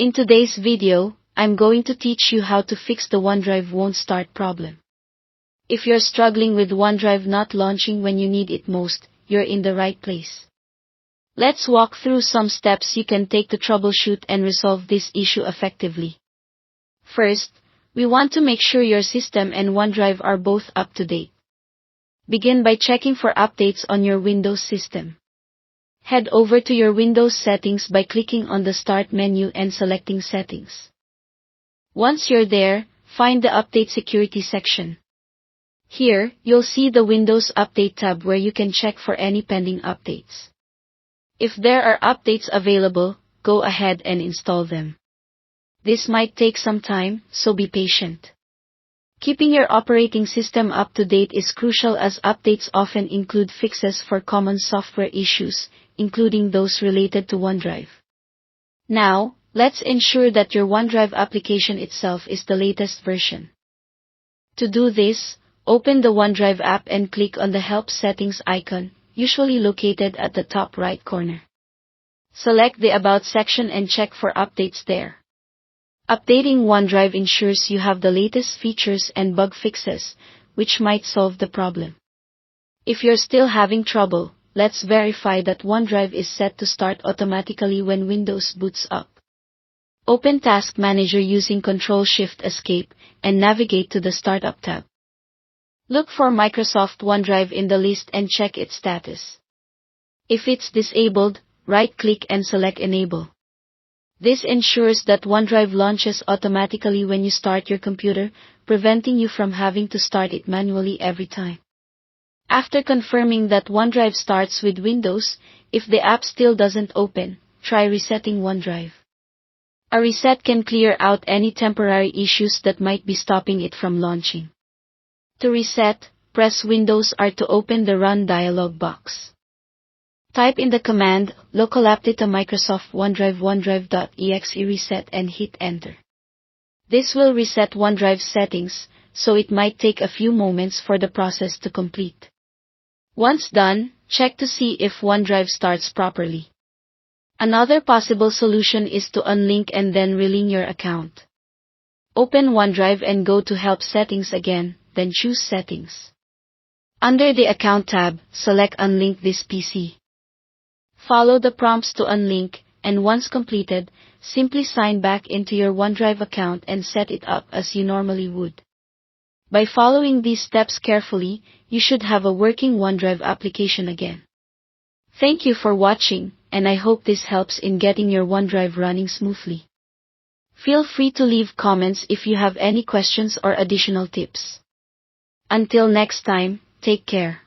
In today's video, I'm going to teach you how to fix the OneDrive won't start problem. If you're struggling with OneDrive not launching when you need it most, you're in the right place. Let's walk through some steps you can take to troubleshoot and resolve this issue effectively. First, we want to make sure your system and OneDrive are both up to date. Begin by checking for updates on your Windows system. Head over to your Windows settings by clicking on the Start menu and selecting Settings. Once you're there, find the Update Security section. Here, you'll see the Windows Update tab where you can check for any pending updates. If there are updates available, go ahead and install them. This might take some time, so be patient. Keeping your operating system up to date is crucial as updates often include fixes for common software issues, including those related to OneDrive. Now, let's ensure that your OneDrive application itself is the latest version. To do this, open the OneDrive app and click on the Help Settings icon, usually located at the top right corner. Select the About section and check for updates there. Updating OneDrive ensures you have the latest features and bug fixes, which might solve the problem. If you're still having trouble, let's verify that OneDrive is set to start automatically when Windows boots up. Open Task Manager using Ctrl-Shift-Escape and navigate to the Startup tab. Look for Microsoft OneDrive in the list and check its status. If it's disabled, right-click and select Enable. This ensures that OneDrive launches automatically when you start your computer, preventing you from having to start it manually every time. After confirming that OneDrive starts with Windows, if the app still doesn't open, try resetting OneDrive. A reset can clear out any temporary issues that might be stopping it from launching. To reset, press Windows R to open the Run dialog box. Type in the command localaptita Microsoft OneDrive OneDrive.exe reset and hit Enter. This will reset OneDrive settings, so it might take a few moments for the process to complete. Once done, check to see if OneDrive starts properly. Another possible solution is to unlink and then relink your account. Open OneDrive and go to Help Settings again, then choose Settings. Under the Account tab, select Unlink this PC. Follow the prompts to unlink, and once completed, simply sign back into your OneDrive account and set it up as you normally would. By following these steps carefully, you should have a working OneDrive application again. Thank you for watching, and I hope this helps in getting your OneDrive running smoothly. Feel free to leave comments if you have any questions or additional tips. Until next time, take care.